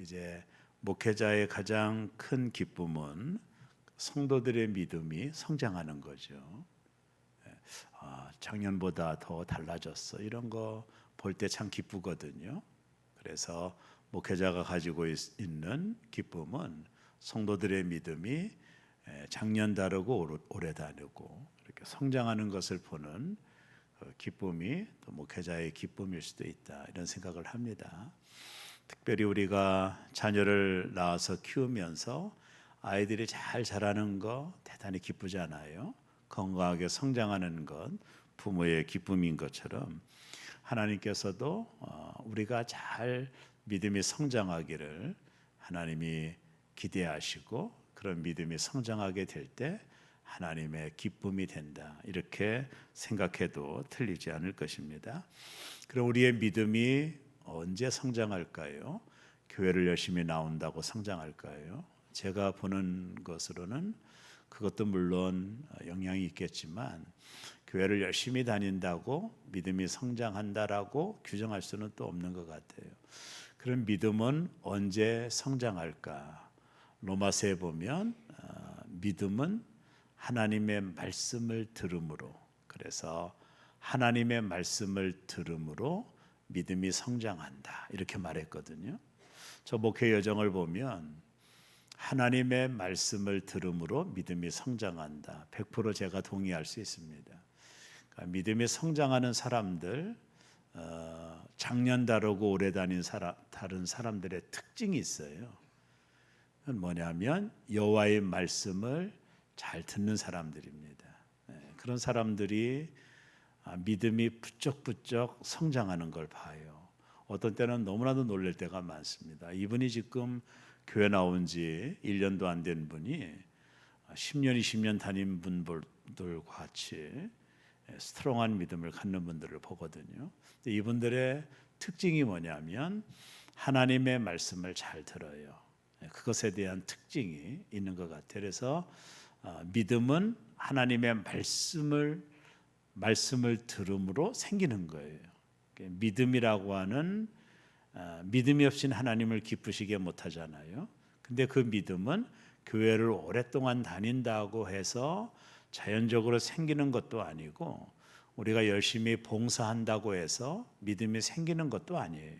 이제 목회자의 가장 큰 기쁨은 성도들의 믿음이 성장하는 거죠. 작년보다 더 달라졌어. 이런 거 볼 때 참 기쁘거든요. 그래서 목회자가 가지고 있는 기쁨은 성도들의 믿음이 작년 다르고 올해 다르고 이렇게 성장하는 것을 보는 기쁨이 또 목회자의 기쁨일 수도 있다, 이런 생각을 합니다. 특별히 우리가 자녀를 낳아서 키우면서 아이들이 잘 자라는 거 대단히 기쁘잖아요. 건강하게 성장하는 것 부모의 기쁨인 것처럼 하나님께서도 우리가 잘 믿음이 성장하기를 하나님이 기대하시고, 그런 믿음이 성장하게 될 때 하나님의 기쁨이 된다, 이렇게 생각해도 틀리지 않을 것입니다. 그럼 우리의 믿음이 언제 성장할까요? 교회를 열심히 나온다고 성장할까요? 제가 보는 것으로는 그것도 물론 영향이 있겠지만, 교회를 열심히 다닌다고 믿음이 성장한다라고 규정할 수는 또 없는 것 같아요. 그런 믿음은 언제 성장할까? 로마서에 보면 믿음은 하나님의 말씀을 들음으로, 그래서 하나님의 말씀을 들음으로 믿음이 성장한다, 이렇게 말했거든요. 저 목회 여정을 보면 하나님의 말씀을 들음으로 믿음이 성장한다, 100% 제가 동의할 수 있습니다. 그러니까 믿음이 성장하는 사람들, 작년 다르고 오래 다른 사람들의 특징이 있어요. 그건 뭐냐면 여호와의 말씀을 잘 듣는 사람들입니다. 그런 사람들이 믿음이 부쩍부쩍 성장하는 걸 봐요. 어떤 때는 너무나도 놀랄 때가 많습니다. 이분이 지금 교회 나온 지 1년도 안 된 분이 10년, 20년 다닌 분들과 같이 스트롱한 믿음을 갖는 분들을 보거든요. 이분들의 특징이 뭐냐면 하나님의 말씀을 잘 들어요. 그것에 대한 특징이 있는 것 같아요. 그래서 믿음은 하나님의 말씀을 들음으로 생기는 거예요. 믿음이라고 하는, 믿음이 없이는 하나님을 기쁘시게 못하잖아요. 근데 그 믿음은 교회를 오랫동안 다닌다고 해서 자연적으로 생기는 것도 아니고, 우리가 열심히 봉사한다고 해서 믿음이 생기는 것도 아니에요.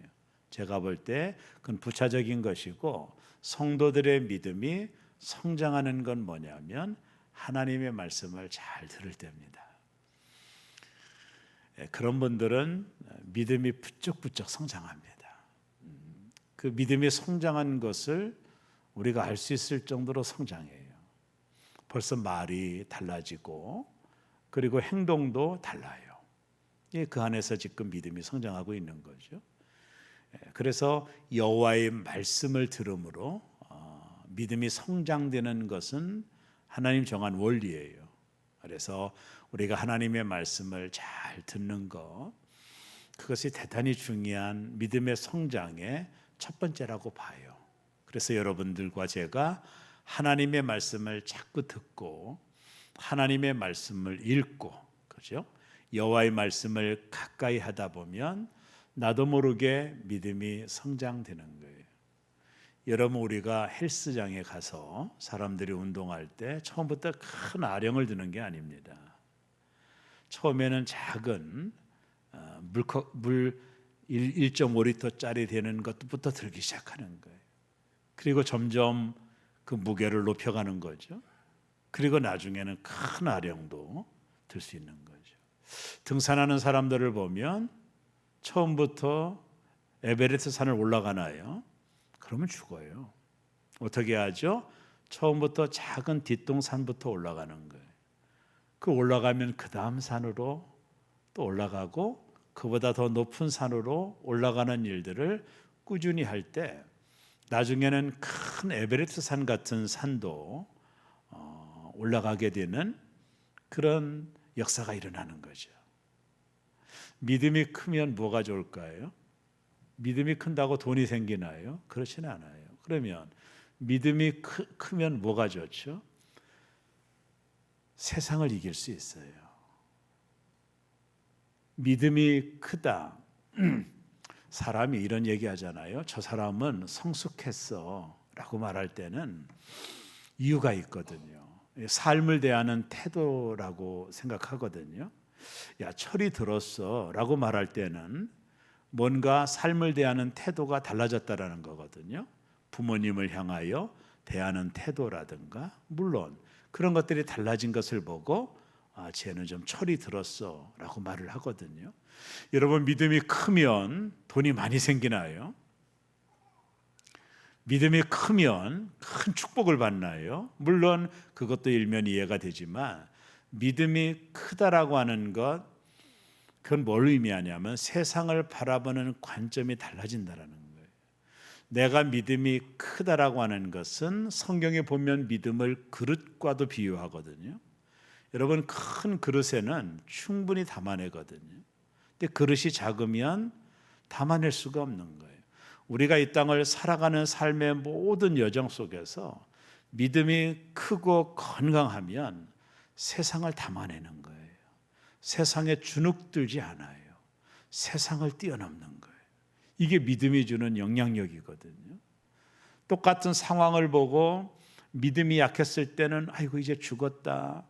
제가 볼 때 그건 부차적인 것이고, 성도들의 믿음이 성장하는 건 뭐냐면 하나님의 말씀을 잘 들을 때입니다. 그런 분들은 믿음이 부쩍부쩍 성장합니다. 그 믿음이 성장한 것을 우리가 알 수 있을 정도로 성장해요. 벌써 말이 달라지고, 그리고 행동도 달라요. 그 안에서 지금 믿음이 성장하고 있는 거죠. 그래서 여호와의 말씀을 들음으로 믿음이 성장되는 것은 하나님 정한 원리예요. 그래서 우리가 하나님의 말씀을 잘 듣는 것, 그것이 대단히 중요한 믿음의 성장의 첫 번째라고 봐요. 그래서 여러분들과 제가 하나님의 말씀을 자꾸 듣고 하나님의 말씀을 읽고, 그죠? 여호와의 말씀을 가까이 하다 보면 나도 모르게 믿음이 성장되는 거예요. 여러분, 우리가 헬스장에 가서 사람들이 운동할 때 처음부터 큰 아령을 드는 게 아닙니다. 처음에는 작은 물 1.5리터짜리 되는 것부터 들기 시작하는 거예요. 그리고 점점 그 무게를 높여가는 거죠. 그리고 나중에는 큰 아령도 들 수 있는 거죠. 등산하는 사람들을 보면 처음부터 에베레스트 산을 올라가나요? 그러면 죽어요. 어떻게 하죠? 처음부터 작은 뒷동산부터 올라가는 거예요. 그 올라가면 그 다음 산으로 또 올라가고, 그보다 더 높은 산으로 올라가는 일들을 꾸준히 할 때 나중에는 큰 에베레스트 산 같은 산도 올라가게 되는 그런 역사가 일어나는 거죠. 믿음이 크면 뭐가 좋을까요? 믿음이 큰다고 돈이 생기나요? 그렇지는 않아요. 그러면 믿음이 크면 뭐가 좋죠? 세상을 이길 수 있어요. 믿음이 크다. 사람이 이런 얘기 하잖아요. 저 사람은 성숙했어 라고 말할 때는 이유가 있거든요. 삶을 대하는 태도라고 생각하거든요. 야, 철이 들었어 라고 말할 때는 뭔가 삶을 대하는 태도가 달라졌다라는 거거든요. 부모님을 향하여 대하는 태도라든가 물론 그런 것들이 달라진 것을 보고 쟤는 좀 철이 들었어 라고 말을 하거든요. 여러분, 믿음이 크면 돈이 많이 생기나요? 믿음이 크면 큰 축복을 받나요? 물론 그것도 일면 이해가 되지만 믿음이 크다라고 하는 것, 그건 뭘 의미하냐면 세상을 바라보는 관점이 달라진다라는 거예요. 내가 믿음이 크다라고 하는 것은 성경에 보면 믿음을 그릇과도 비유하거든요. 여러분, 큰 그릇에는 충분히 담아내거든요. 근데 그릇이 작으면 담아낼 수가 없는 거예요. 우리가 이 땅을 살아가는 삶의 모든 여정 속에서 믿음이 크고 건강하면 세상을 담아내는 거예요. 세상에 주눅들지 않아요. 세상을 뛰어넘는 거예요. 이게 믿음이 주는 영향력이거든요. 똑같은 상황을 보고 믿음이 약했을 때는 아이고 이제 죽었다.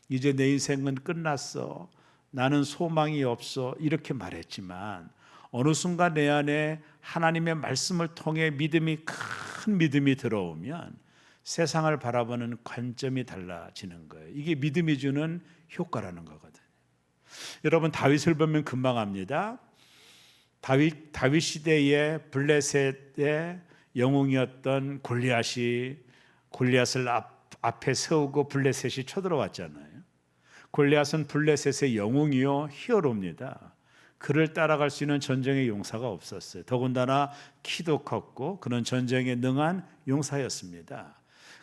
이제 내 인생은 끝났어. 나는 소망이 없어. 이렇게 말했지만 어느 순간 내 안에 하나님의 말씀을 통해 큰 믿음이 들어오면 세상을 바라보는 관점이 달라지는 거예요. 이게 믿음이 주는 효과라는 거거든요. 여러분, 다윗을 보면 금방 압니다. 다윗 시대의 블레셋의 영웅이었던 골리앗을 앞에 세우고 블레셋이 쳐들어왔잖아요. 골리앗은 블레셋의 영웅이요 히어로입니다. 그를 따라갈 수 있는 전쟁의 용사가 없었어요. 더군다나 키도 컸고 그는 전쟁에 능한 용사였습니다.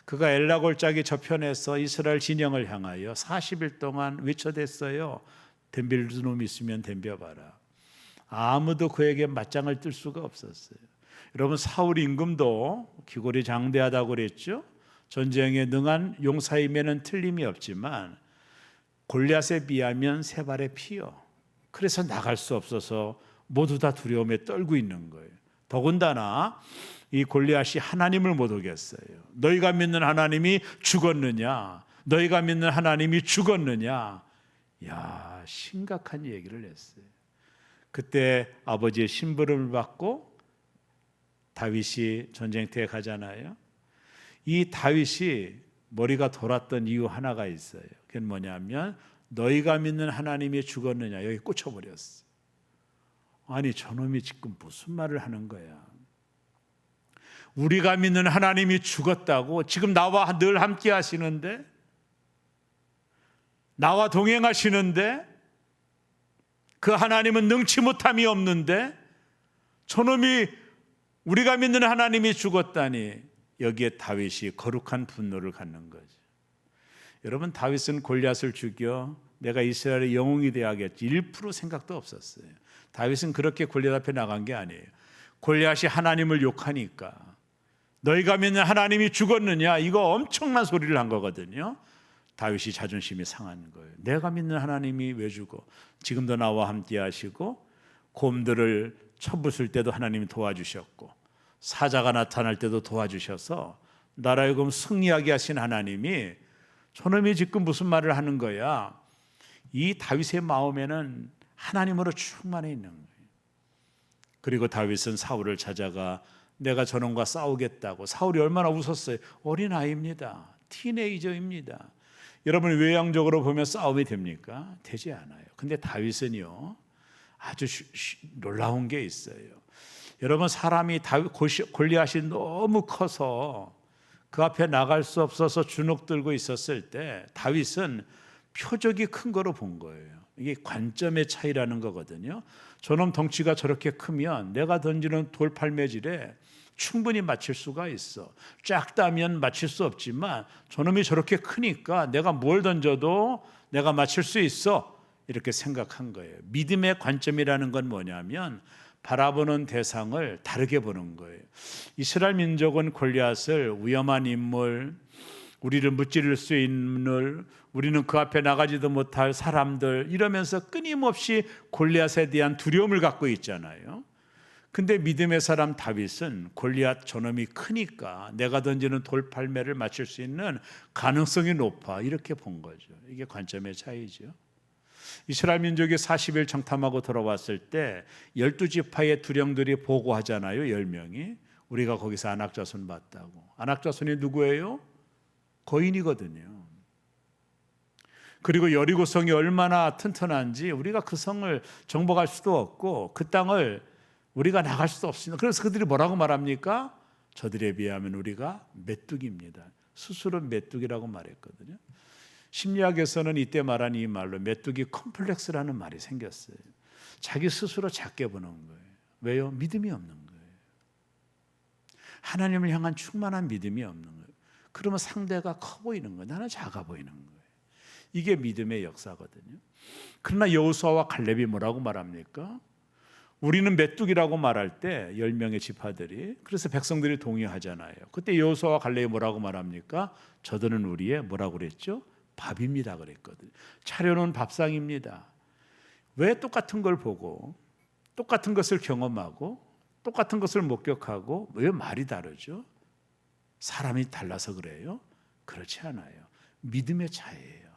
그가 엘라 골짜기 저편에서 이스라엘 진영을 향하여 40일 동안 외쳐댔어요. 덤빌 놈 있으면 덤벼봐라. 아무도 그에게 맞짱을 뜰 수가 없었어요. 여러분, 사울 임금도 기골이 장대하다고 그랬죠. 전쟁에 능한 용사임에는 틀림이 없지만 골리앗에 비하면 세 발의 피요. 그래서 나갈 수 없어서 모두 다 두려움에 떨고 있는 거예요. 더군다나 이 골리앗이 하나님을 못 오겠어요. 너희가 믿는 하나님이 죽었느냐? 너희가 믿는 하나님이 죽었느냐? 야, 심각한 얘기를 했어요. 그때 아버지의 심부름을 받고 다윗이 전쟁터에 가잖아요. 이 다윗이 머리가 돌았던 이유 하나가 있어요. 그게 뭐냐면 너희가 믿는 하나님이 죽었느냐, 여기 꽂혀버렸어. 아니, 저놈이 지금 무슨 말을 하는 거야. 우리가 믿는 하나님이 죽었다고 지금 나와 늘 함께 하시는데, 나와 동행하시는데, 그 하나님은 능치 못함이 없는데 저놈이 우리가 믿는 하나님이 죽었다니. 여기에 다윗이 거룩한 분노를 갖는 거죠. 여러분, 다윗은 골리앗을 죽여 내가 이스라엘의 영웅이 되어야겠지 1% 생각도 없었어요. 다윗은 그렇게 골리앗 앞에 나간 게 아니에요. 골리앗이 하나님을 욕하니까 너희가 믿는 하나님이 죽었느냐, 이거 엄청난 소리를 한 거거든요. 다윗이 자존심이 상한 거예요. 내가 믿는 하나님이 왜 죽어? 지금도 나와 함께 하시고 곰들을 쳐부술 때도 하나님이 도와주셨고 사자가 나타날 때도 도와주셔서 나라의 금 승리하게 하신 하나님이 저놈이 지금 무슨 말을 하는 거야? 이 다윗의 마음에는 하나님으로 충만해 있는 거예요. 그리고 다윗은 사울을 찾아가 내가 저놈과 싸우겠다고. 사울이 얼마나 웃었어요. 어린아이입니다. 티네이저입니다. 여러분, 외향적으로 보면 싸움이 됩니까? 되지 않아요. 근데 다윗은요 아주 놀라운 게 있어요. 여러분, 사람이 골리앗이 너무 커서 그 앞에 나갈 수 없어서 주눅 들고 있었을 때 다윗은 표적이 큰 거로 본 거예요. 이게 관점의 차이라는 거거든요. 저놈 덩치가 저렇게 크면 내가 던지는 돌팔매질에 충분히 맞힐 수가 있어. 작다면 맞힐 수 없지만 저놈이 저렇게 크니까 내가 뭘 던져도 내가 맞힐 수 있어. 이렇게 생각한 거예요. 믿음의 관점이라는 건 뭐냐면 바라보는 대상을 다르게 보는 거예요. 이스라엘 민족은 골리앗을 위험한 인물, 우리를 무찌를 수 있는, 우리는 그 앞에 나가지도 못할 사람들 이러면서 끊임없이 골리앗에 대한 두려움을 갖고 있잖아요. 근데 믿음의 사람 다윗은 골리앗 저놈이 크니까 내가 던지는 돌팔매를 맞출 수 있는 가능성이 높아, 이렇게 본 거죠. 이게 관점의 차이죠. 이스라엘 민족이 40일 정탐하고 돌아왔을 때 12지파의 두령들이 보고하잖아요. 10명이 우리가 거기서 안악자손 봤다고. 안악자손이 누구예요? 거인이거든요. 그리고 여리고 성이 얼마나 튼튼한지 우리가 그 성을 정복할 수도 없고 그 땅을 우리가 나갈 수도 없습니다. 그래서 그들이 뭐라고 말합니까? 저들에 비하면 우리가 메뚜기입니다. 스스로 메뚜기라고 말했거든요. 심리학에서는 이때 말한 이 말로 메뚜기 컴플렉스라는 말이 생겼어요. 자기 스스로 작게 보는 거예요. 왜요? 믿음이 없는 거예요. 하나님을 향한 충만한 믿음이 없는 거예요. 그러면 상대가 커 보이는 거예요. 나는 작아 보이는 거예요. 이게 믿음의 역사거든요. 그러나 여호수아와 갈렙이 뭐라고 말합니까? 우리는 메뚜기라고 말할 때 10명의 지파들이, 그래서 백성들이 동의하잖아요. 그때 여호수아와 갈렙이 뭐라고 말합니까? 저들은 우리의 뭐라고 그랬죠? 밥입니다 그랬거든요. 차려놓은 밥상입니다. 왜 똑같은 걸 보고 똑같은 것을 경험하고 똑같은 것을 목격하고 왜 말이 다르죠? 사람이 달라서 그래요? 그렇지 않아요. 믿음의 차이예요.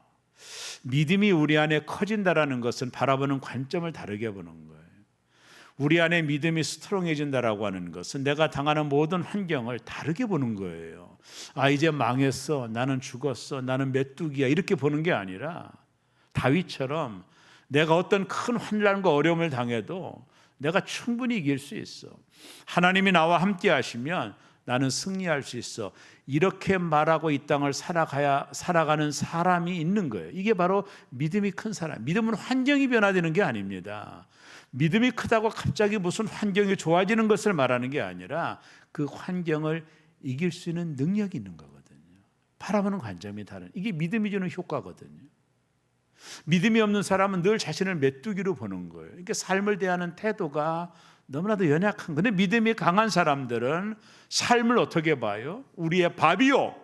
믿음이 우리 안에 커진다라는 것은 바라보는 관점을 다르게 보는 거예요. 우리 안에 믿음이 스트롱해진다라고 하는 것은 내가 당하는 모든 환경을 다르게 보는 거예요. 아, 이제 망했어, 나는 죽었어, 나는 메뚜기야, 이렇게 보는 게 아니라 다윗처럼 내가 어떤 큰 환난과 어려움을 당해도 내가 충분히 이길 수 있어. 하나님이 나와 함께 하시면 나는 승리할 수 있어. 이렇게 말하고 이 땅을 살아가는 사람이 있는 거예요. 이게 바로 믿음이 큰 사람. 믿음은 환경이 변화되는 게 아닙니다. 믿음이 크다고 갑자기 무슨 환경이 좋아지는 것을 말하는 게 아니라 그 환경을 이길 수 있는 능력이 있는 거거든요. 바라보는 관점이 다른, 이게 믿음이 주는 효과거든요. 믿음이 없는 사람은 늘 자신을 메뚜기로 보는 거예요. 이게 삶을 대하는 태도가 너무나도 연약한. 근데 믿음이 강한 사람들은 삶을 어떻게 봐요? 우리의 밥이요,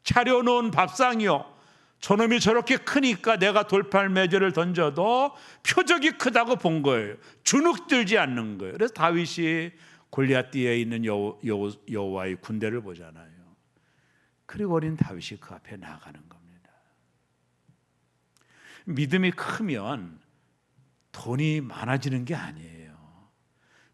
차려놓은 밥상이요, 저놈이 저렇게 크니까 내가 돌팔매질을 던져도 표적이 크다고 본 거예요. 주눅들지 않는 거예요. 그래서 다윗이 골리앗 뒤에 있는 여호와의 군대를 보잖아요. 그리고 어린 다윗이 그 앞에 나아가는 겁니다. 믿음이 크면 돈이 많아지는 게 아니에요.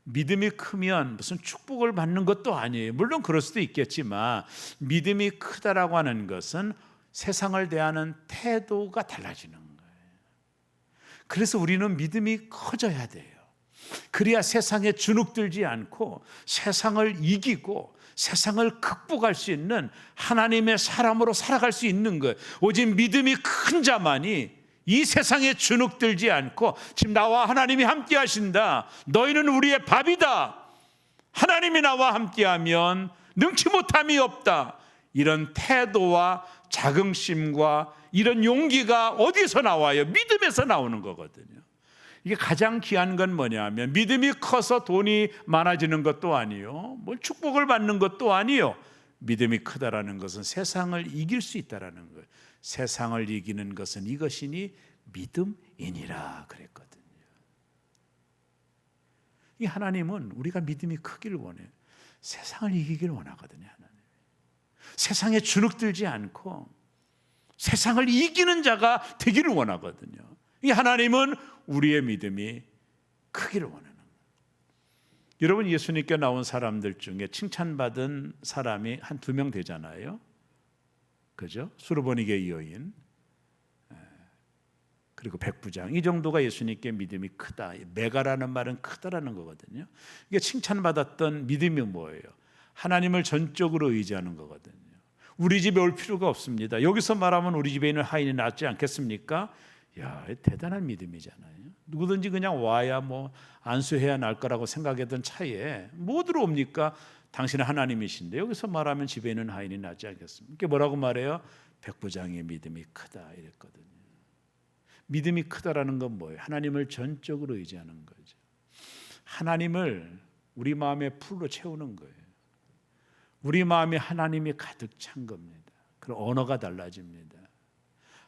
믿음이 크면 무슨 축복을 받는 것도 아니에요. 물론 그럴 수도 있겠지만 믿음이 크다라고 하는 것은 세상을 대하는 태도가 달라지는 거예요. 그래서 우리는 믿음이 커져야 돼요. 그래야 세상에 주눅들지 않고 세상을 이기고 세상을 극복할 수 있는 하나님의 사람으로 살아갈 수 있는 거예요. 오직 믿음이 큰 자만이 이 세상에 주눅들지 않고 지금 나와 하나님이 함께 하신다, 너희는 우리의 밥이다, 하나님이 나와 함께하면 능치 못함이 없다, 이런 태도와 자긍심과 이런 용기가 어디서 나와요? 믿음에서 나오는 거거든요. 이게 가장 귀한 건 뭐냐면 믿음이 커서 돈이 많아지는 것도 아니요, 뭘 축복을 받는 것도 아니요. 믿음이 크다라는 것은 세상을 이길 수 있다라는 거예요. 세상을 이기는 것은 이것이니 믿음이니라 그랬거든요. 이 하나님은 우리가 믿음이 크기를 원해요. 세상을 이기기를 원하거든요. 하나님. 세상에 주눅들지 않고 세상을 이기는 자가 되기를 원하거든요. 이 하나님은 우리의 믿음이 크기를 원하는 거예요. 여러분, 예수님께 나온 사람들 중에 칭찬받은 사람이 한 2명 되잖아요. 그죠? 수르보니게 여인, 그리고 백부장, 이 정도가 예수님께 믿음이 크다. 메가라는 말은 크다라는 거거든요. 이게 칭찬받았던 믿음이 뭐예요? 하나님을 전적으로 의지하는 거거든요. 우리 집에 올 필요가 없습니다. 여기서 말하면 우리 집에 있는 하인이 낫지 않겠습니까? 야, 대단한 믿음이잖아요. 누구든지 그냥 와야 뭐 안수해야 날 거라고 생각했던 차에 뭐 들어옵니까? 당신은 하나님이신데 여기서 말하면 집에 있는 하인이 낫지 않겠습니까? 이게 뭐라고 말해요? 백부장의 믿음이 크다 이랬거든요. 믿음이 크다라는 건 뭐예요? 하나님을 전적으로 의지하는 거죠. 하나님을 우리 마음에 풀로 채우는 거예요. 우리 마음에 하나님이 가득 찬 겁니다. 그럼 언어가 달라집니다.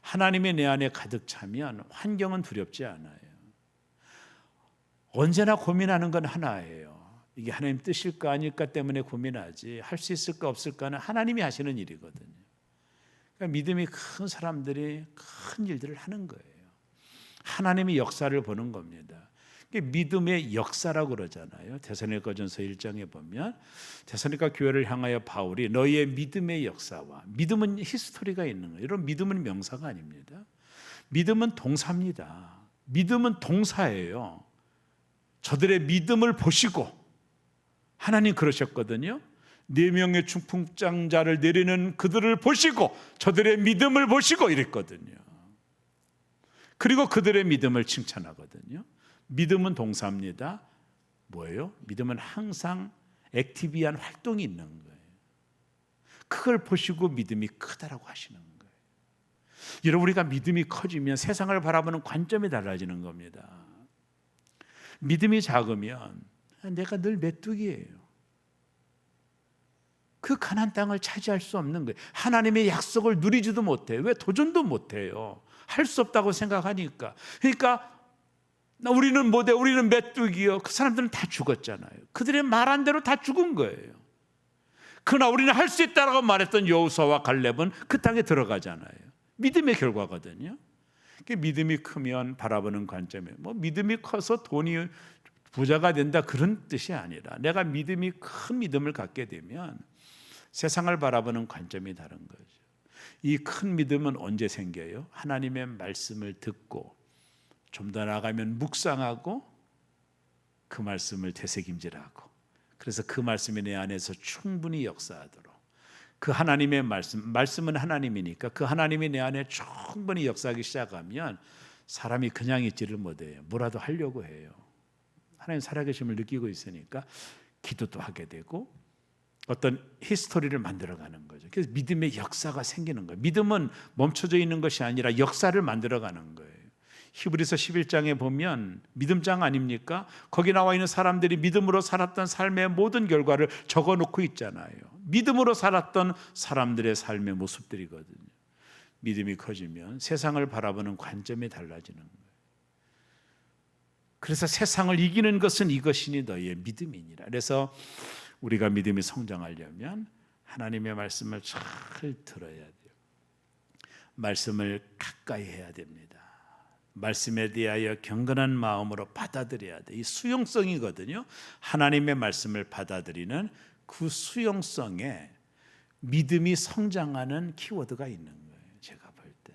하나님이 내 안에 가득 차면 환경은 두렵지 않아요. 언제나 고민하는 건 하나예요. 이게 하나님 뜻일까 아닐까 때문에 고민하지 할 수 있을까 없을까는 하나님이 하시는 일이거든요. 그러니까 믿음이 큰 사람들이 큰 일들을 하는 거예요. 하나님의 역사를 보는 겁니다. 믿음의 역사라고 그러잖아요. 데살로니가전서 1장에 보면 데살로니가 교회를 향하여 바울이 너희의 믿음의 역사와, 믿음은 히스토리가 있는 거예요. 여러분, 믿음은 명사가 아닙니다. 믿음은 동사입니다. 믿음은 동사예요. 저들의 믿음을 보시고, 하나님 그러셨거든요. 4명의 충풍장자를 내리는 그들을 보시고 저들의 믿음을 보시고 이랬거든요. 그리고 그들의 믿음을 칭찬하거든요. 믿음은 동사입니다. 뭐예요? 믿음은 항상 액티비한 활동이 있는 거예요. 그걸 보시고 믿음이 크다라고 하시는 거예요. 여러분, 우리가 믿음이 커지면 세상을 바라보는 관점이 달라지는 겁니다. 믿음이 작으면 내가 늘 메뚜기예요. 그 가나안 땅을 차지할 수 없는 거예요. 하나님의 약속을 누리지도 못해요. 왜? 도전도 못해요. 할 수 없다고 생각하니까. 그러니까 우리는 못해, 우리는 메뚜기요. 그 사람들은 다 죽었잖아요. 그들의 말한 대로 다 죽은 거예요. 그러나 우리는 할 수 있다라고 말했던 여호수아와 갈렙은 그 땅에 들어가잖아요. 믿음의 결과거든요. 믿음이 크면 바라보는 관점에 믿음이 커서 돈이 부자가 된다 그런 뜻이 아니라, 내가 믿음이 큰 믿음을 갖게 되면 세상을 바라보는 관점이 다른 거죠. 이 큰 믿음은 언제 생겨요? 하나님의 말씀을 듣고 좀 더 나아가면 묵상하고 그 말씀을 되새김질하고, 그래서 그 말씀이 내 안에서 충분히 역사하도록, 그 하나님의 말씀은 하나님이니까 그 하나님이 내 안에 충분히 역사하기 시작하면 사람이 그냥 있지를 못해요. 뭐라도 하려고 해요. 하나님 살아계심을 느끼고 있으니까 기도도 하게 되고 어떤 히스토리를 만들어가는 거죠. 그래서 믿음의 역사가 생기는 거예요. 믿음은 멈춰져 있는 것이 아니라 역사를 만들어가는 거예요. 히브리서 11장에 보면 믿음장 아닙니까? 거기 나와 있는 사람들이 믿음으로 살았던 삶의 모든 결과를 적어놓고 있잖아요. 믿음으로 살았던 사람들의 삶의 모습들이거든요. 믿음이 커지면 세상을 바라보는 관점이 달라지는 거예요. 그래서 세상을 이기는 것은 이것이니 너희의 믿음이니라. 그래서 우리가 믿음이 성장하려면 하나님의 말씀을 잘 들어야 돼요. 말씀을 가까이 해야 됩니다. 말씀에 대하여 경건한 마음으로 받아들여야 돼요. 이 수용성이거든요. 하나님의 말씀을 받아들이는 그 수용성에 믿음이 성장하는 키워드가 있는 거예요. 제가 볼 때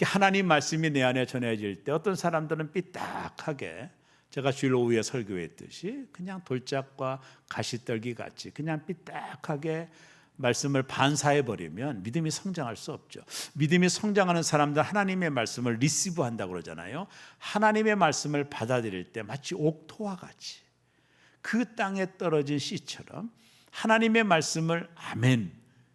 하나님 말씀이 내 안에 전해질 때 어떤 사람들은 삐딱하게, 제가 주일 오후에 설교했듯이 그냥 돌짝과 가시떨기 같이 그냥 삐딱하게 말씀을 반사해버리면 믿음이 성장할 수 없죠. 믿음이 성장하는 사람들 하나님의 말씀을 리시브한다고 그러잖아요. 하나님의 말씀을 받아들일 때 마치 옥토와 같이 그 땅에 떨어진 씨처럼 하나님의 말씀을 아멘,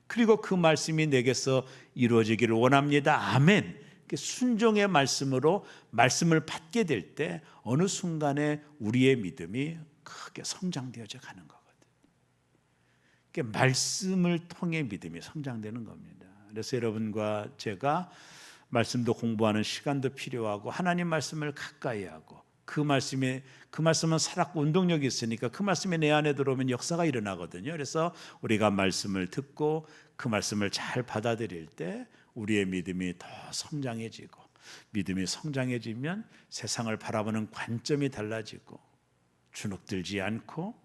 그리고 그 말씀이 내게서 이루어지기를 원합니다, 아멘, 순종의 말씀으로 말씀을 받게 될 때 어느 순간에 우리의 믿음이 크게 성장되어져 가는 거거든요. 말씀을 통해 믿음이 성장되는 겁니다. 그래서 여러분과 제가 말씀도 공부하는 시간도 필요하고 하나님 말씀을 가까이 하고 그 말씀은 살았고 운동력이 있으니까 그 말씀이 내 안에 들어오면 역사가 일어나거든요. 그래서 우리가 말씀을 듣고 그 말씀을 잘 받아들일 때 우리의 믿음이 더 성장해지고, 믿음이 성장해지면 세상을 바라보는 관점이 달라지고 주눅들지 않고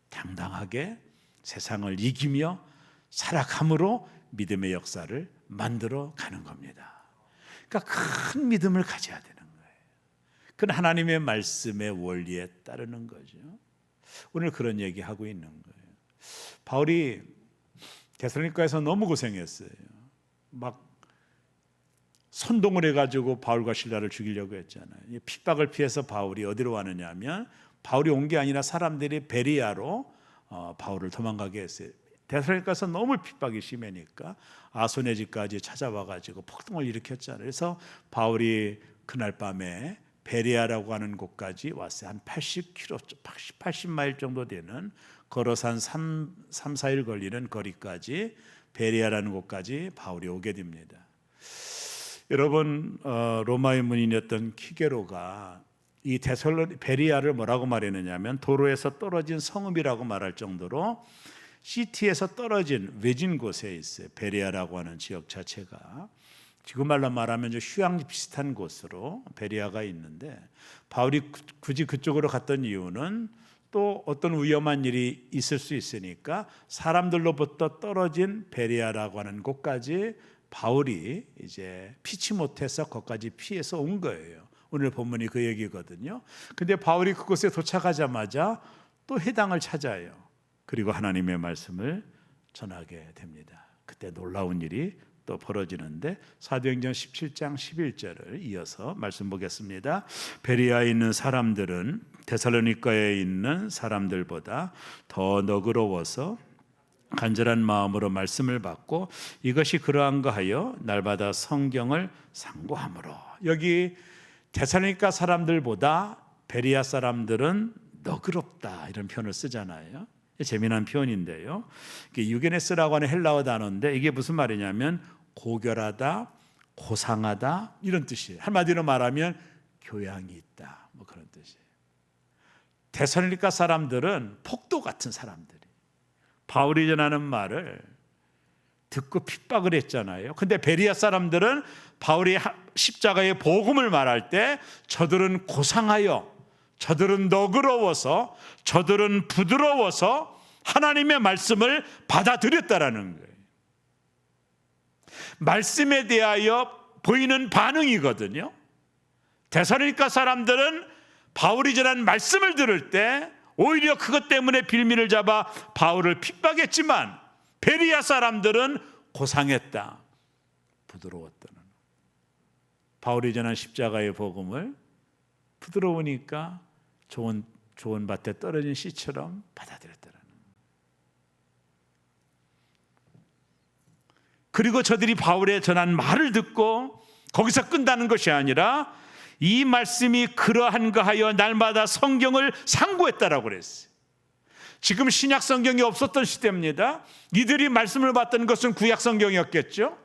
당당하게 세상을 이기며 살아감으로 믿음의 역사를 만들어 가는 겁니다. 그러니까 큰 믿음을 가져야 되는 거예요. 그건 하나님의 말씀의 원리에 따르는 거죠. 오늘 그런 얘기하고 있는 거예요. 바울이 데살로니가에서 너무 고생했어요. 막 선동을 해가지고 바울과 실라를 죽이려고 했잖아요. 핍박을 피해서 바울이 어디로 왔느냐 하면, 바울이 온 게 아니라 사람들이 베리아로 바울을 도망가게 했어요. 데살로니가에서 너무 핍박이 심하니까 아소네 집까지 찾아와가지고 폭동을 일으켰잖아요. 그래서 바울이 그날 밤에 베리아라고 하는 곳까지 왔어요. 한 80마일 정도 되는, 걸어서 한 3-4일 걸리는 거리까지, 베리아라는 곳까지 바울이 오게 됩니다. 여러분, 로마의 문인이었던 키게로가 이 베리아를 뭐라고 말했느냐면 도로에서 떨어진 성읍이라고 말할 정도로 시티에서 떨어진 외진 곳에 있어요. 베리아라고 하는 지역 자체가 지금 말로 말하면 휴양 비슷한 곳으로 베리아가 있는데, 바울이 굳이 그쪽으로 갔던 이유는 또 어떤 위험한 일이 있을 수 있으니까 사람들로부터 떨어진 베리아라고 하는 곳까지 바울이 이제 피치 못해서 거기까지 피해서 온 거예요. 오늘 본문이 그 얘기거든요. 근데 바울이 그곳에 도착하자마자 또 회당을 찾아요. 그리고 하나님의 말씀을 전하게 됩니다. 그때 놀라운 일이 또 벌어지는데, 사도행전 17장 11절을 이어서 말씀 보겠습니다. 베리아에 있는 사람들은 데살로니가에 있는 사람들보다 더 너그러워서 간절한 마음으로 말씀을 받고 이것이 그러한가 하여 날마다 성경을 상고함으로. 여기 데살로니가 사람들보다 베리아 사람들은 너그럽다 이런 표현을 쓰잖아요. 재미난 표현인데요, 유게네스라고 하는 헬라어 단어인데 이게 무슨 말이냐면 고결하다, 고상하다 이런 뜻이에요. 한마디로 말하면 교양이 있다, 뭐 그런 뜻이에요. 데살로니가 사람들은 폭도 같은 사람들이 바울이 전하는 말을 듣고 핍박을 했잖아요. 근데 베리아 사람들은 바울이 십자가의 복음을 말할 때 저들은 고상하여, 저들은 너그러워서, 저들은 부드러워서 하나님의 말씀을 받아들였다라는 거예요. 말씀에 대하여 보이는 반응이거든요. 데살로니가 사람들은 바울이 전한 말씀을 들을 때 오히려 그것 때문에 빌미를 잡아 바울을 핍박했지만, 베리아 사람들은 고상했다, 부드러웠다는. 바울이 전한 십자가의 복음을 부드러우니까 좋은 밭에 떨어진 씨처럼 받아들였다는. 그리고 저들이 바울의 전한 말을 듣고 거기서 끝나는 것이 아니라 이 말씀이 그러한가 하여 날마다 성경을 상고했다라고 그랬어요. 지금 신약 성경이 없었던 시대입니다. 이들이 말씀을 받던 것은 구약 성경이었겠죠.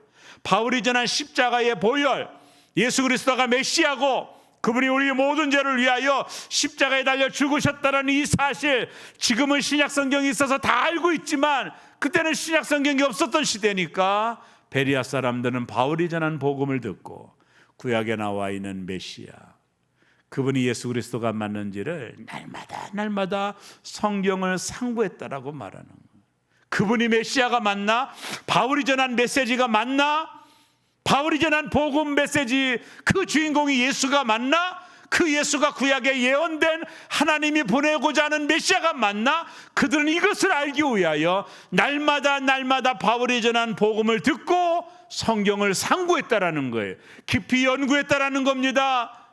바울이 전한 십자가의 보혈, 예수 그리스도가 메시아고 그분이 우리 모든 죄를 위하여 십자가에 달려 죽으셨다는 이 사실, 지금은 신약 성경이 있어서 다 알고 있지만 그때는 신약 성경이 없었던 시대니까 베리아 사람들은 바울이 전한 복음을 듣고 구약에 나와 있는 메시아, 그분이 예수 그리스도가 맞는지를 날마다 성경을 상고했다라고 말하는 거예요. 그분이 메시아가 맞나? 바울이 전한 메시지가 맞나? 바울이 전한 복음 메시지 그 주인공이 예수가 맞나? 그 예수가 구약에 예언된 하나님이 보내고자 하는 메시아가 맞나? 그들은 이것을 알기 위하여 날마다 바울이 전한 복음을 듣고 성경을 상고했다라는 거예요. 깊이 연구했다라는 겁니다.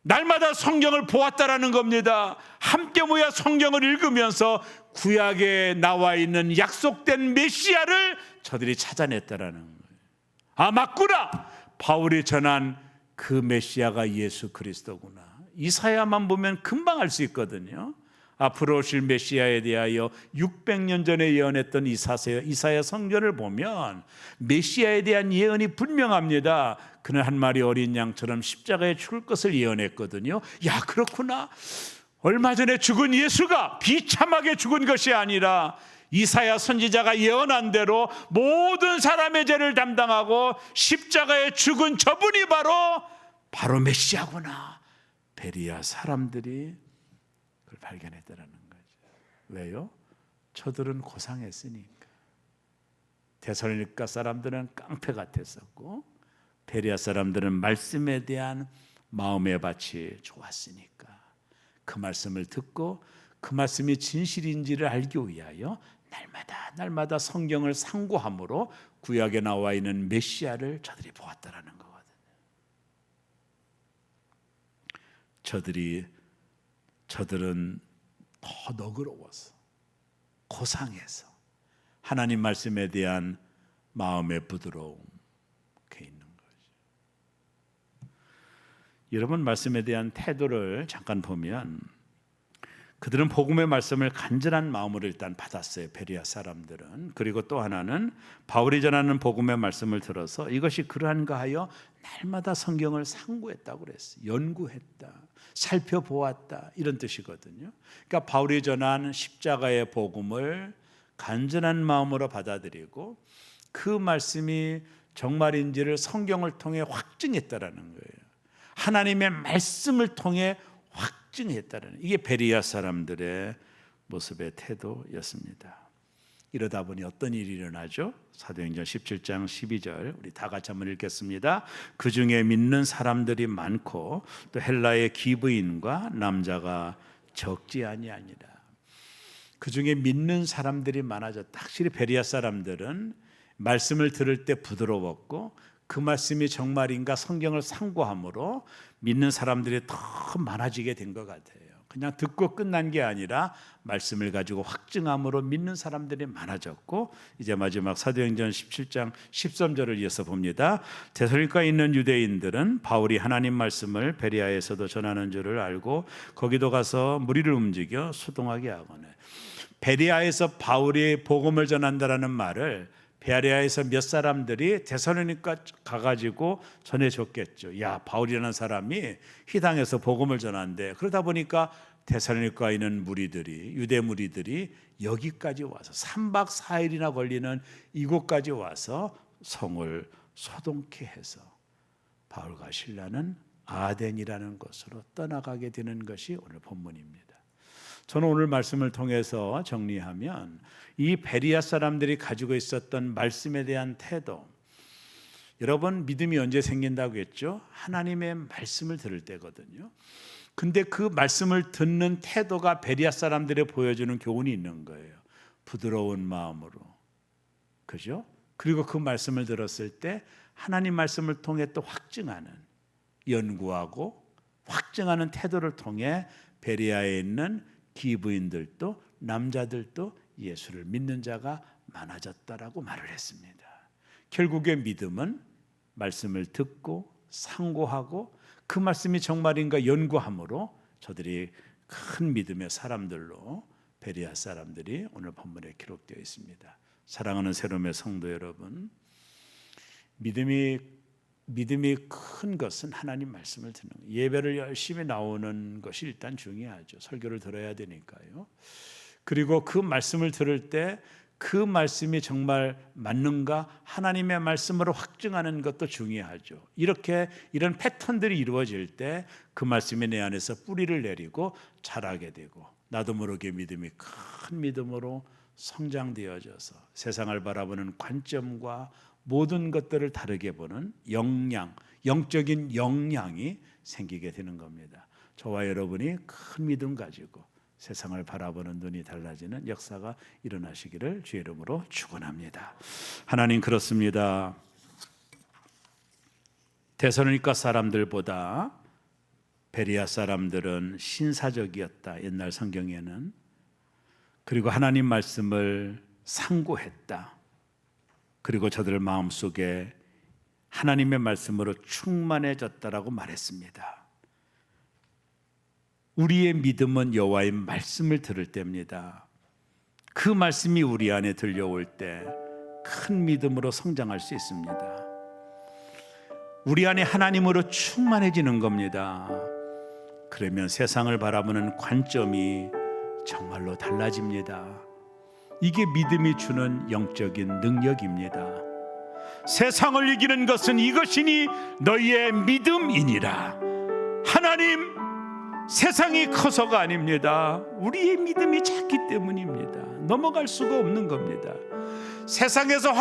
날마다 성경을 보았다라는 겁니다. 함께 모여 성경을 읽으면서 구약에 나와 있는 약속된 메시아를 저들이 찾아냈다라는 거예요. 아, 맞구나, 바울이 전한 그 메시아가 예수 그리스도구나. 이사야만 보면 금방 알 수 있거든요. 앞으로 오실 메시아에 대하여 600년 전에 예언했던 이사야 성전을 보면 메시아에 대한 예언이 분명합니다. 그는 한 마리 어린 양처럼 십자가에 죽을 것을 예언했거든요. 야, 그렇구나. 얼마 전에 죽은 예수가 비참하게 죽은 것이 아니라 이사야 선지자가 예언한 대로 모든 사람의 죄를 담당하고 십자가에 죽은 저분이 바로 메시아구나. 베리아 사람들이 그걸 발견했다는 거죠. 왜요? 저들은 고상했으니까. 데살로니가 사람들은 깡패 같았었고 베리아 사람들은 말씀에 대한 마음의 밭이 좋았으니까 그 말씀을 듣고 그 말씀이 진실인지를 알기 위하여 날마다 성경을 상고함으로 구약에 나와 있는 메시아를 저들이 보았다라는 거거든요. 저들은 더 너그러워서 고상해서 하나님 말씀에 대한 마음의 부드러움 그 있는 거죠. 여러분, 말씀에 대한 태도를 잠깐 보면 그들은 복음의 말씀을 간절한 마음으로 일단 받았어요. 베레아 사람들은. 그리고 또 하나는 바울이 전하는 복음의 말씀을 들어서 이것이 그러한가 하여 날마다 성경을 상고했다고 그랬어요. 연구했다, 살펴보았다, 이런 뜻이거든요. 그러니까 바울이 전한 십자가의 복음을 간절한 마음으로 받아들이고 그 말씀이 정말인지를 성경을 통해 확증했다라는 거예요. 하나님의 말씀을 통해 확증했다는, 이게 베레아 사람들의 모습의 태도였습니다. 이러다 보니 어떤 일이 일어나죠? 사도행전 17장 12절 우리 다 같이 한번 읽겠습니다. 그 중에 믿는 사람들이 많고 또 헬라의 기브인과 남자가 적지 아니하니라. 그 중에 믿는 사람들이 많아졌다. 확실히 베레아 사람들은 말씀을 들을 때 부드러웠고 그 말씀이 정말인가 성경을 상고함으로 믿는 사람들이 더 많아지게 된 것 같아요. 그냥 듣고 끝난 게 아니라 말씀을 가지고 확증함으로 믿는 사람들이 많아졌고, 이제 마지막 사도행전 17장 13절을 이어서 봅니다. 데살로니가에 있는 유대인들은 바울이 하나님 말씀을 베레아에서도 전하는 줄을 알고 거기도 가서 무리를 움직여 수동하게 하거늘. 베레아에서 바울이 복음을 전한다라는 말을 베레아에서 몇 사람들이 데살로니가 가가지고 전해줬겠죠. 야, 바울이라는 사람이 희당에서 복음을 전한대. 그러다 보니까 데살로니가에 있는 무리들이, 유대 무리들이 여기까지 와서 3박 4일이나 걸리는 이곳까지 와서 성을 소동케 해서 바울과 실라는 아덴이라는 곳으로 떠나가게 되는 것이 오늘 본문입니다. 저는 오늘 말씀을 통해서 정리하면 이 베레아 사람들이 가지고 있었던 말씀에 대한 태도, 여러분 믿음이 언제 생긴다고 했죠? 하나님의 말씀을 들을 때거든요. 근데 그 말씀을 듣는 태도가 베레아 사람들이 보여주는 교훈이 있는 거예요. 부드러운 마음으로, 그죠? 그리고 그 말씀을 들었을 때 하나님 말씀을 통해 또 확증하는, 연구하고 확증하는 태도를 통해 베레아에 있는 기브인들도 남자들도 예수를 믿는 자가 많아졌다라고 말을 했습니다. 결국의 믿음은 말씀을 듣고 상고하고 그 말씀이 정말인가 연구함으로 저들이 큰 믿음의 사람들로 베레아 사람들이 오늘 본문에 기록되어 있습니다. 사랑하는 새롬의 성도 여러분, 믿음이 큰 것은 하나님 말씀을 듣는 거예요. 예배를 열심히 나오는 것이 일단 중요하죠. 설교를 들어야 되니까요. 그리고 그 말씀을 들을 때 그 말씀이 정말 맞는가 하나님의 말씀으로 확증하는 것도 중요하죠. 이런 패턴들이 이루어질 때 그 말씀이 내 안에서 뿌리를 내리고 자라게 되고 나도 모르게 믿음이 큰 믿음으로 성장되어져서 세상을 바라보는 관점과 모든 것들을 다르게 보는 영적인 역량이 생기게 되는 겁니다. 저와 여러분이 큰 믿음 가지고 세상을 바라보는 눈이 달라지는 역사가 일어나시기를 주의 이름으로 축원합니다. 하나님, 그렇습니다. 데살로니가 사람들보다 베레아 사람들은 신사적이었다. 옛날 성경에는. 그리고 하나님 말씀을 상고했다. 그리고 저들 마음속에 하나님의 말씀으로 충만해졌다라고 말했습니다. 우리의 믿음은 여호와의 말씀을 들을 때입니다. 그 말씀이 우리 안에 들려올 때 큰 믿음으로 성장할 수 있습니다. 우리 안에 하나님으로 충만해지는 겁니다. 그러면 세상을 바라보는 관점이 정말로 달라집니다. 이게 믿음이 주는 영적인 능력입니다. 세상을 이기는 것은 이것이니 너희의 믿음이니라. 하나님, 세상이 커서가 아닙니다. 우리의 믿음이 작기 때문입니다. 넘어갈 수가 없는 겁니다. 세상에서